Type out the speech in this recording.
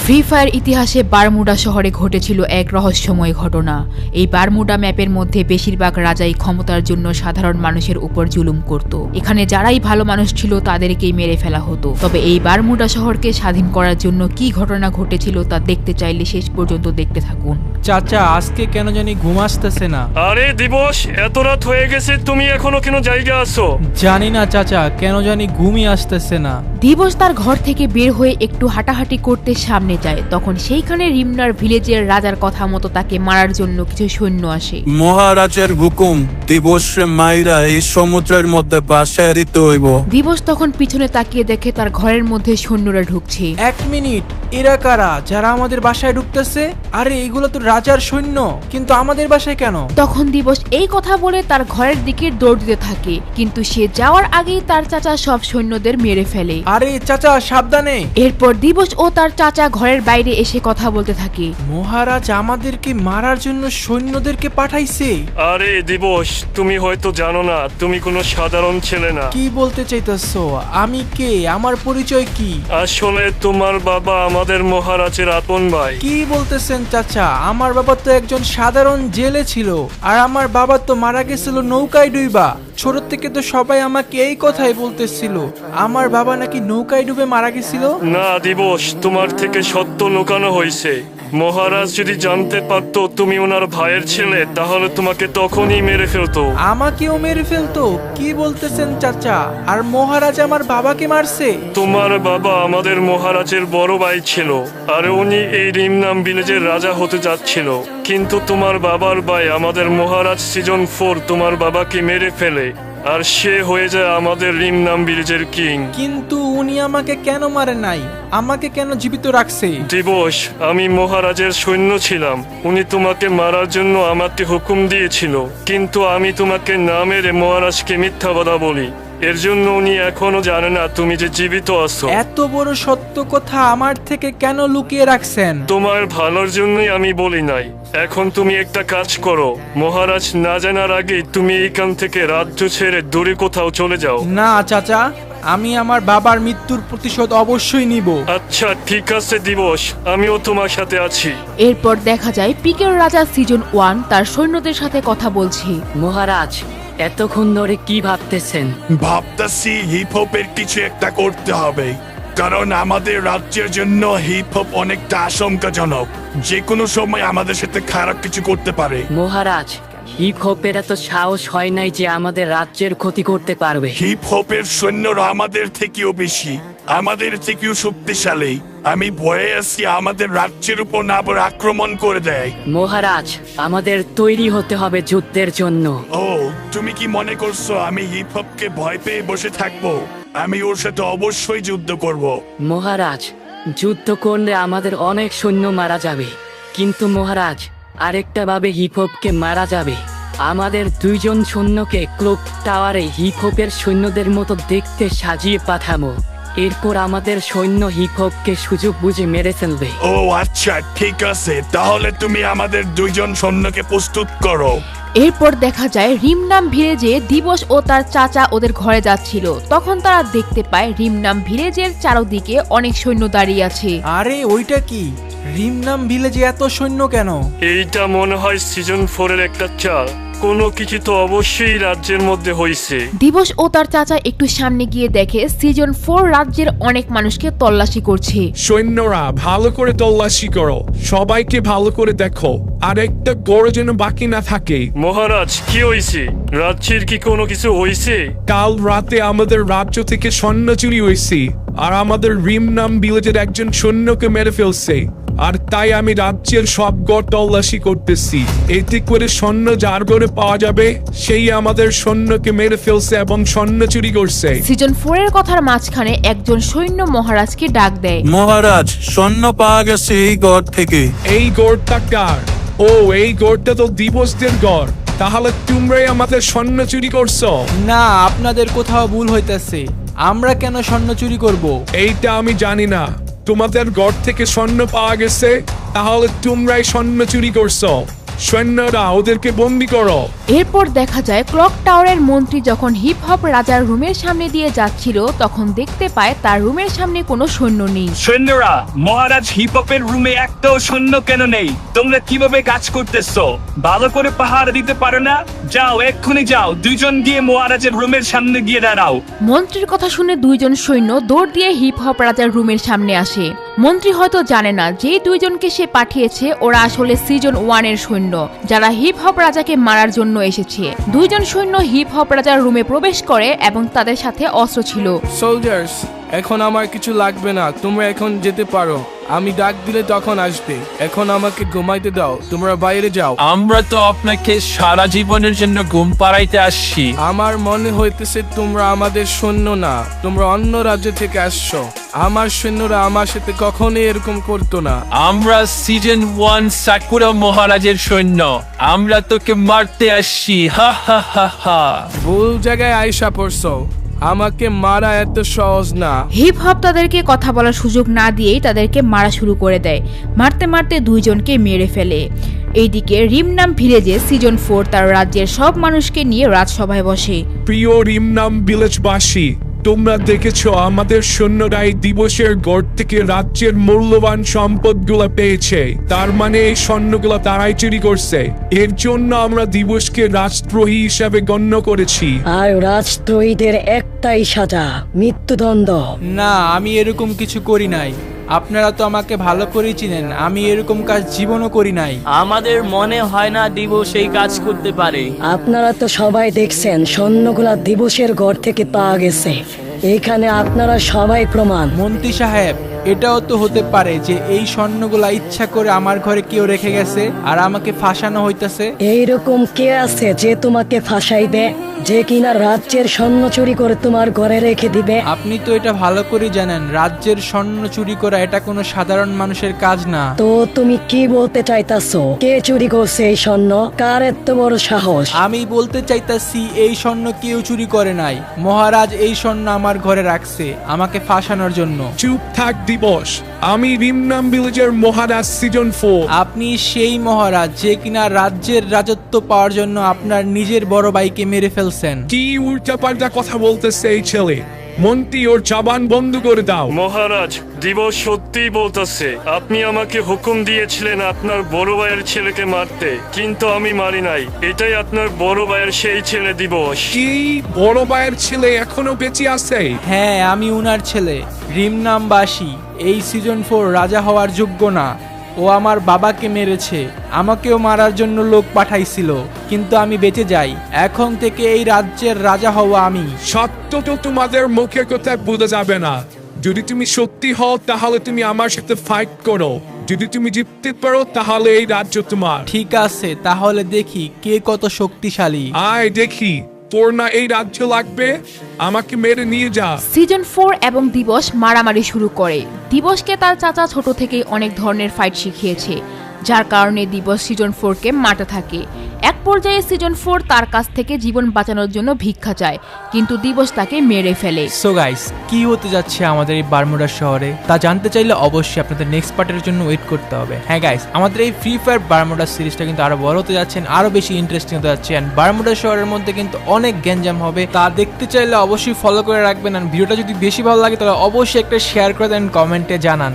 Free fire ইতিহাসে Bermuda শহরে ঘটেছিল এক রহস্যময় ঘটনা। এই বারমুডা ম্যাপের মধ্যে বেশিরভাগ রাজাই ক্ষমতার জন্য সাধারণ মানুষের উপর জুলুম করত। এখানে যারাই ভালো মানুষ ছিল তাদেরকেই মেরে ফেলা হতো। তবে এই বারমুডা শহরকে স্বাধীন করার জন্য কি ঘটনা ঘটেছিল তা দেখতে চাইলে শেষ পর্যন্ত দেখতে থাকুন। চাচা, আজকে কেন জানি ঘুম আসতেছে না। আরে দিবস, এত রাত হয়ে গেছে, তুমি এখনো কেন জায়গা আছো? জানি না চাচা, কেন জানি ঘুমই আসতেছে না। দিবস তার ঘর থেকে বের হয়ে একটু হাঁটাহাঁটি করতে সামনে যায়। তখন সেইখানে রিমনার ভিলেজের রাজার কথা মতো তাকে মারার জন্য কিছু সৈন্য আসে। মহারাজের হুকুম, দিবসে মাইরা এই সমুদ্রের মধ্যে বাসায় দিতে হইব। দিবস তখন পিছনে তাকিয়ে দেখে তার ঘরের মধ্যে সৈন্যরা ঢুকছে। এক মিনিট, এরা কারা যারা আমাদের বাসায় ঢুকতেছে? আরে এগুলো তো রাজার সৈন্য, কিন্তু আমাদের বাসায় কেন? তখন দিবস এই কথা বলে তার ঘরের দিকে দৌড় দিতে থাকে, কিন্তু সে যাওয়ার আগেই তার চাচা সব সৈন্যদের মেরে ফেলে। আরে চাচা, সাবধানে। এরপর দিবস ও তার চাচা ঘরের বাইরে এসে কথা বলতে থাকে। মহারাজ আমাদেরকে মারার জন্য সৈন্যদেরকে পাঠাইছে। আরে দিবস, তুমি হয়তো জানো না, তুমি কোনো সাধারণ ছেলে না। কি বলতে চাইতেছো? আমি কে? আমার পরিচয় কি? আসলে তোমার বাবা আমাদের মহারাজের আপন ভাই। কি বলতেছেন চাচা? আমার বাবা তো একজন সাধারণ জেলে ছিল, আর আমার বাবা তো মারা গেছিল নৌকায় ডুইবা। ছোট থেকে তো সবাই আমাকে এই কথাই বলতেছিল, আমার বাবা নাকি নৌকায় ডুবে মারা গেছিল। না দিবস, তোমার থেকে সত্য লুকানো হয়েছে। মহারাজ যদি জানতে পারতো তুমি ওনার ভাইয়ের ছেলে, তাহলে তোমাকে তখনই মেরে ফেলতো। আমাকেও মেরে ফেলতো? কি বলতেছেন চাচা? আর মহারাজ আমার বাবাকে মারছে? তোমার বাবা আমাদের মহারাজের বড় ভাই ছিল, আর উনি এই রিমনাম ভিলেজের রাজা হতে যাচ্ছিল। কিন্তু তোমার বাবার ভাই আমাদের মহারাজ সিজন 4 তোমার বাবাকে মেরে ফেলে, আর সে হয়ে যায় আমাদের রিমনাম ভিলেজের কিং। কিন্তু উনি আমাকে কেন মারে নাই? আমাকে কেন জীবিত রাখছে? দিবস, আমি মহারাজের সৈন্য ছিলাম। উনি তোমাকে মারার জন্য আমাকে হুকুম দিয়েছিল, কিন্তু আমি তোমাকে না মেরে মহারাজকে মিথ্যা কথা বলি। এর জন্য উনি এখনো জানে না তুমি যে জীবিত আছো। এত বড় সত্য কথা আমার থেকে কেন লুকিয়ে রাখছেন? তোমার ভালোর জন্যই আমি বলি নাই। এখন তুমি একটা কাজ করো, মহারাজ না জানার আগে তুমি এইখান থেকে রাজ্য ছেড়ে দূরে কোথাও চলে যাও। না চাচা, আমি আমার বাবার মৃত্যুর প্রতিশোধ অবশ্যই নিব। আচ্ছা ঠিক আছে দিবস, আমিও তোমার সাথে আছি। এরপর দেখা যায় পিকের রাজা সিজন 1 তার সৈন্যদের সাথে কথা বলছে। মহারাজ, এতক্ষণ ধরে কি ভাবতেছেন? ভাবতেছি হিপ হপের কিছু একটা করতে হবে, কারণ আমাদের রাজ্যের জন্য হিপ হপ অনেকটা আশঙ্কাজনক। যে কোনো সময় আমাদের সাথে খারাপ কিছু করতে পারে। মহারাজ, হিপ হপের এত সাহস হয় নাই যে আমাদের রাজ্যের ক্ষতি করতে পারবে। হিপ হপের সৈন্যরা আমাদের থেকেও বেশি, আমাদের থেকেও শক্তিশালী। আমি ভয়ে আছি আমাদের রাজ্যের উপর না আবার আক্রমণ করে দেয়। মহারাজ, আমাদের তৈরি হতে হবে যুদ্ধের জন্য। ও, তুমি কি মনে করছো আমি হিপ হপকে ভয় পেয়ে বসে থাকবো? আমি ওর সাথে অবশ্যই যুদ্ধ করব। মহারাজ, যুদ্ধ করলে আমাদের অনেক সৈন্য মারা যাবে, কিন্তু মহারাজ আরেকটা ভাবে হিপ হপকে মারা যাবে। আমাদের 2 জন সৈন্যকে ক্লক টাওয়ারে হিপ হপের সৈন্যদের মতো দেখতে সাজিয়ে পাঠাবো। এরপর আমাদের সৈন্য হিপ হপকে সুযোগ বুঝে মেরে ফেলবে। ও আচ্ছা, ঠিক আছে, তাহলে তুমি আমাদের 2 জন সৈন্যকে প্রস্তুত করো। এরপর দেখা যায় রিমনাম ভিলেজে দিবস ও তার চাচা ওদের ঘরে যাচ্ছিল। তখন তারা দেখতে পায় রিমনাম ভিলেজের চারদিকে অনেক সৈন্য দাঁড়িয়ে আছে। আরে ওইটা কি? রিমনাম ভিলেজে এত সৈন্য কেন? এইটা মনে হয় সিজন 4 এর একটা চাল। কোনো কিছু তো অবশ্যই রাজ্যের মধ্যে হয়েছে। দিবস ও তার চাচা একটু সামনে গিয়ে দেখে সিজন 4 রাজ্যের অনেক মানুষকে তল্লাশি করছে। সৈন্যরা ভালো করে তল্লাশি করো, সবাইকে ভালো করে দেখো, আর একটা গড় যেন বাকি না থাকে। মহারাজ, কি হয়েছে? রাজ্যের কি কোনো কিছু হয়েছে? কাল রাতে আমাদের রাজ্য থেকে সৈন্য চুরি হয়েছে, আর আমাদের রিমনাম ভিলেজের একজন সৈন্যকে মেরে ফেলছে। আর তাই আমি রাজ্যের সব গড় তল্লাশি করতেছি। এতে করে সৈন্য যার গড়ে পাওয়া যাবে সেই আমাদের সৈন্যকে মেরে ফেলছে এবং সৈন্য চুরি করছে। সিজন 4 এর কথার মাঝখানে একজন সৈন্য মহারাজকে ডাক দেয়। মহারাজ, সৈন্য পাওয়া গেছে এই গড় থেকে। এই গড়টা কার? ও, এই গড়টা তো দিবসদের গড়। তাহলে তোমরাই আমাদের সৈন্য চুরি করছো? না, আপনাদের কোথাও ভুল হইতেছে। আমরা কেন স্বর্ণ চুরি করব? এইটা আমি জানি না। তোমাদের গড় থেকে স্বর্ণ পাওয়া গেছে, তাহলে তোমরাই স্বর্ণ চুরি করছো। সৈন্যরা ওদেরকে বন্দি করো। এরপর দেখা যায় ক্লক টাওয়ারের মন্ত্রী যখন হিপ হপ রাজার রুমের সামনে দিয়ে যাচ্ছিল তখন দেখতে পায় তার রুমের সামনে কোনো সৈন্য নেই। সৈন্যরা, মহারাজ হিপহপের রুমে একটাও সৈন্য কেন নেই? তোমরা কিভাবে কাজ করতেছো? ভালো করে পাহারা দিতে পারো না? যাও, এক্ষুনি যাও, দুইজন গিয়ে মহারাজের রুমের সামনে গিয়ে দাঁড়াও। মন্ত্রীর কথা শুনে দুইজন সৈন্য দৌড় দিয়ে হিপ হপ রাজার রুমের সামনে আসে। মন্ত্রী হয়তো জানে না যে দুইজনকে সে পাঠিয়েছে ওরা আসলে সিজন 1 এর সৈন্য, যারা হিপ হপ রাজাকে মারার জন্য এসেছে। দুইজন সৈন্য হিপ হপ রাজার রুমে প্রবেশ করে এবং তাদের সাথে অস্ত্র ছিল। সোলজার্স, এখন আমার কিছু লাগবে না, তোমরা এখন যেতে পারো। আমি ডাক দিলে তখন আসবে। এখন আমাকে ঘুমাইতে দাও, তোমরা বাইরে যাও। আমরা তো আপনাকে সারা জীবনের জন্য ঘুম পাড়াইতে আসছি। আমার মনে হইতেছে তোমরা আমাদের সৈন্য না, তোমরা অন্য রাজ্য থেকে আসছো। আমার সৈন্যরা আমার সাথে কখনোই এরকম করতো না। আমরা সিজন 1 সাকুরা মহারাজের সৈন্য। আমরা তোকে মারতে আসছি। হা হা হা হা। ভুল জায়গায় আইসা পড়ছো, আমাকে মারা এত সহজ না। হিপ হপ তাদেরকে কথা বলার সুযোগ না দিয়েই তাদেরকে মারা শুরু করে দেয়। মারতে মারতে দুইজনকে মেরে ফেলে। এইদিকে রিমনাম ভিলেজে সিজন 4 তার রাজ্যের সব মানুষকে নিয়ে রাজসভায় বসে। প্রিয় রিমনাম ভিলেজবাসী, তোমরা দেখেছো আমাদের সৈন্যরা এই দিবসের গড় থেকে রাজ্যের মূল্যবান সম্পদগুলো পেয়েছে। তার মানে এই স্বর্ণগুলো তারাই চুরি করছে। এর জন্য আমরা দিবসকে রাজদ্রোহী হিসাবে গণ্য করেছি। আর রাজদ্রোহীদের একটাই সাজা, মৃত্যুদণ্ড। না, আমি এরকম কিছু করি নাই। আপনারা তো আমাকে ভালো করেই চিনেন, আমি এরকম কাজ জীবনও করি নাই। আমাদের মনে হয় না দিবস এই কাজ করতে পারে। আপনারা তো সবাই দেখছেন স্বর্ণগুলা দিবসের ঘর থেকে পাওয়া গেছে। এইখানে আপনারা সবাই প্রমাণ। মন্ত্রী সাহেব, এটাও তো হতে পারে যে এই স্বর্ণগুলা ইচ্ছা করে আমার ঘরে কেউ রেখে গেছে আর আমাকে ফাঁসানো হইতাছে। এইরকম কে আছে যে তোমাকে ফাঁসাইবে, যে কিনা রাজ্যের স্বর্ণ চুরি করে তোমার ঘরে রেখে দিবে? আপনি তো এটা ভালো করে জানেন, রাজ্যের স্বর্ণ চুরি করা এটা কোনো সাধারণ মানুষের কাজ না। তো তুমি কি বলতে চাইতাছো? কে চুরি করছে এই স্বর্ণ? কার এত বড় সাহস? আমি বলতে চাইতাছি এই স্বর্ণ কেউ চুরি করে নাই। মহারাজ এই স্বর্ণ আমার ঘরে রাখছে আমাকে ফাঁসানোর জন্য। চুপ থাক দিবস, আমি রিমনাম ভিলেজের মহারাজ সিজন 4। আপনি সেই মহারাজ যে কিনা রাজ্যের রাজত্ব পাওয়ার জন্য আপনার নিজের বড় ভাইকে মেরে ফেলছেন। কি উল্টাপাল্টা কথা বলতেছে এই ছেলে? মন্ত্রী, ওর জবান বন্ধ করে দাও। মহারাজ, দিবস সত্যিই বলতেছে। আপনি আমাকে হুকুম দিয়েছিলেন আপনার বড় ভাইয়ের ছেলেকে মারতে, কিন্তু আমি মারি নাই। এটাই আপনার বড় ভাইয়ের সেই ছেলে দিবস। কি বড় ভাইয়ের ছেলে এখনো বেঁচে আছে? হ্যাঁ, আমি উনার ছেলে। রিমনামবাসী এই সিজন 4 রাজা হওয়ার যোগ্য না। ও আমার বাবাকে মেরেছে, আমাকেও মারার জন্য লোক পাঠাইছিল, কিন্তু আমি বেঁচে যাই। এখন থেকে এই রাজ্যের রাজা হওয়া আমি। সত্য তো তোমাদের মুখের কথা বোঝা যাবে না। যদি তুমি সত্যি হও তাহলে তুমি আমার সাথে ফাইট করো। যদি তুমি জিততে পারো তাহলে এই রাজ্য তোমার। ঠিক আছে, তাহলে দেখি কে কত শক্তিশালী। আয় দেখি, তোর না এই রাজ্য লাগবে? আমাকে মেরে নিয়ে যা। সিজন 4 এবং দিবস মারামারি শুরু করে। দিবসকে তার চাচা ছোট থেকেই অনেক ধরনের ফাইট শিখিয়েছে, যার কারণে দিবস সিজন 4কে মারতে থাকে। এক পর্যায়ে সিজন 4 তার কাছ থেকে জীবন বাঁচানোর জন্য ভিক্ষা চায়, কিন্তু দিবস তাকে মেরে ফেলে। সো গাইস, কি হতে যাচ্ছে আমাদের এই বারমুডা শহরে তা জানতে চাইলে অবশ্যই আপনাদের নেক্সট পার্টের জন্য ওয়েট করতে হবে। হ্যাঁ গাইস, আমাদের এই ফ্রি ফায়ার বারমুডা সিরিজটা কিন্তু আরো বড় হতে যাচ্ছে, আরো বেশি ইন্টারেস্টিং হতে যাচ্ছে। এন্ড বারমুডা শহরের মধ্যে কিন্তু অনেক গ্যাঞ্জাম হবে, তা দেখতে চাইলে অবশ্যই ফলো করে রাখবেন। আর ভিডিওটা যদি বেশি ভালো লাগে তাহলে অবশ্যই একটা শেয়ার করে দেন, কমেন্টে জানান।